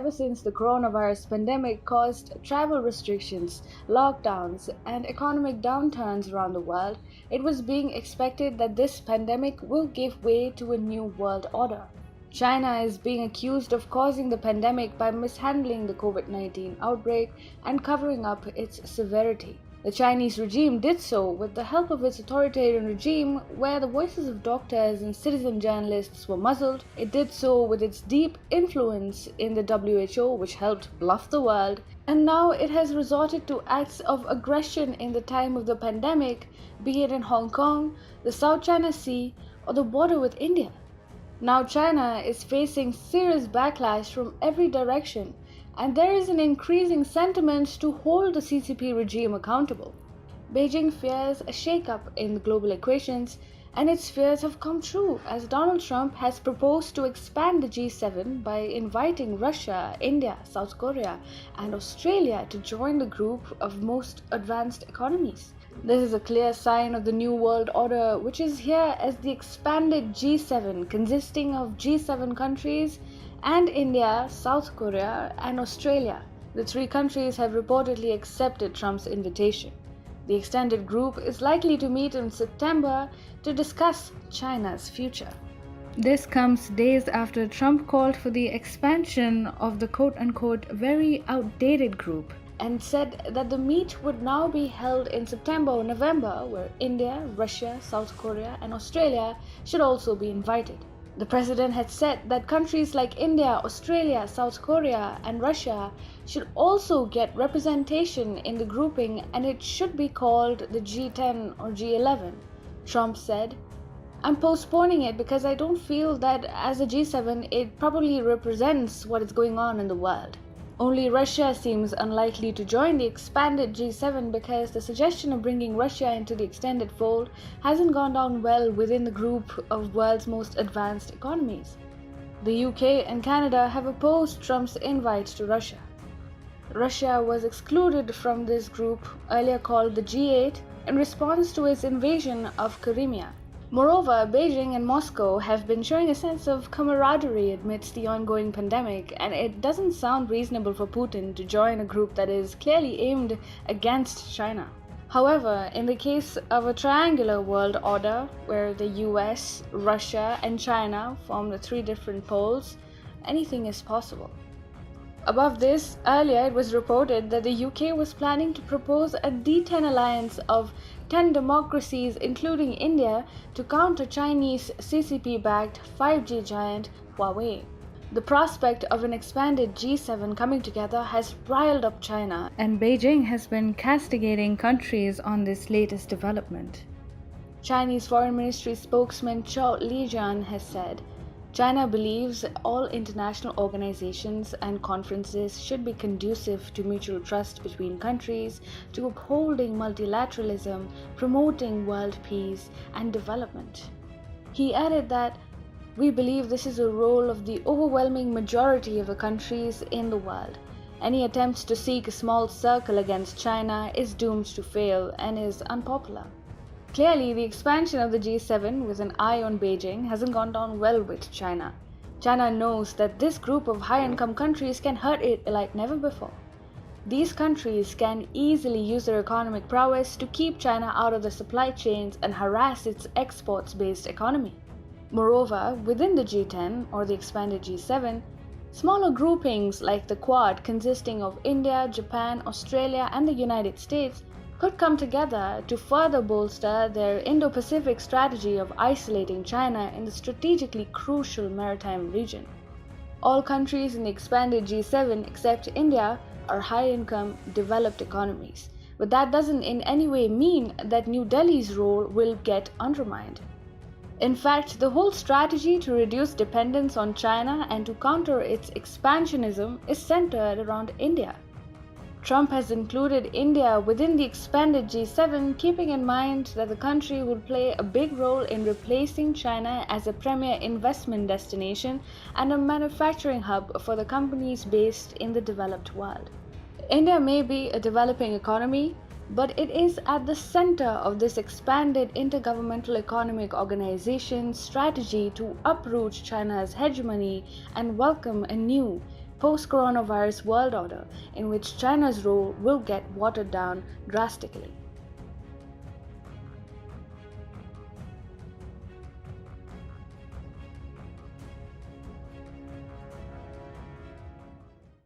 ever since the coronavirus pandemic caused travel restrictions, lockdowns, and economic downturns around the world, it was being expected that this pandemic will give way to a new world order. China is being accused of causing the pandemic by mishandling the COVID-19 outbreak and covering up its severity. The Chinese regime did so with the help of its authoritarian regime, where the voices of doctors and citizen journalists were muzzled. It did so with its deep influence in the WHO, which helped bluff the world. And now it has resorted to acts of aggression in the time of the pandemic, be it in Hong Kong, the South China Sea, or the border with India. Now China is facing serious backlash from every direction, and there is an increasing sentiment to hold the CCP regime accountable. Beijing fears a shake-up in the global equations, and its fears have come true as Donald Trump has proposed to expand the G7 by inviting Russia, India, South Korea, and Australia to join the group of most advanced economies. This is a clear sign of the New World Order, which is here as the expanded G7, consisting of G7 countries and India, South Korea, and Australia. The three countries have reportedly accepted Trump's invitation. The extended group is likely to meet in September to discuss China's future. This comes days after Trump called for the expansion of the quote-unquote very outdated group and said that the meet would now be held in September or November, where India, Russia, South Korea, and Australia should also be invited. The president had said that countries like India, Australia, South Korea, and Russia should also get representation in the grouping, and it should be called the G10 or G11. Trump said, "I'm postponing it because I don't feel that as a G7 it properly represents what is going on in the world." Only Russia seems unlikely to join the expanded G7 because the suggestion of bringing Russia into the extended fold hasn't gone down well within the group of world's most advanced economies. The UK and Canada have opposed Trump's invite to Russia. Russia was excluded from this group, earlier called the G8, in response to its invasion of Crimea. Moreover, Beijing and Moscow have been showing a sense of camaraderie amidst the ongoing pandemic, and it doesn't sound reasonable for Putin to join a group that is clearly aimed against China. However, in the case of a triangular world order, where the US, Russia, and China form the three different poles, anything is possible. Above this, earlier it was reported that the UK was planning to propose a D10 alliance of 10 democracies, including India, to counter Chinese CCP-backed 5G giant Huawei. The prospect of an expanded G7 coming together has riled up China, and Beijing has been castigating countries on this latest development. Chinese Foreign Ministry spokesman Zhao Lijian has said, "China believes all international organizations and conferences should be conducive to mutual trust between countries, to upholding multilateralism, promoting world peace and development." He added that, "We believe this is a role of the overwhelming majority of the countries in the world. Any attempts to seek a small circle against China is doomed to fail and is unpopular." Clearly, the expansion of the G7 with an eye on Beijing hasn't gone down well with China. China knows that this group of high-income countries can hurt it like never before. These countries can easily use their economic prowess to keep China out of the supply chains and harass its exports-based economy. Moreover, within the G10 or the expanded G7, smaller groupings like the Quad, consisting of India, Japan, Australia, and the United States, could come together to further bolster their Indo-Pacific strategy of isolating China in the strategically crucial maritime region. All countries in the expanded G7 except India are high-income, developed economies, but that doesn't in any way mean that New Delhi's role will get undermined. In fact, the whole strategy to reduce dependence on China and to counter its expansionism is centered around India. Trump has included India within the expanded G7, keeping in mind that the country will play a big role in replacing China as a premier investment destination and a manufacturing hub for the companies based in the developed world. India may be a developing economy, but it is at the center of this expanded intergovernmental economic organization's strategy to uproot China's hegemony and welcome a new, post coronavirus world order in which China's role will get watered down drastically.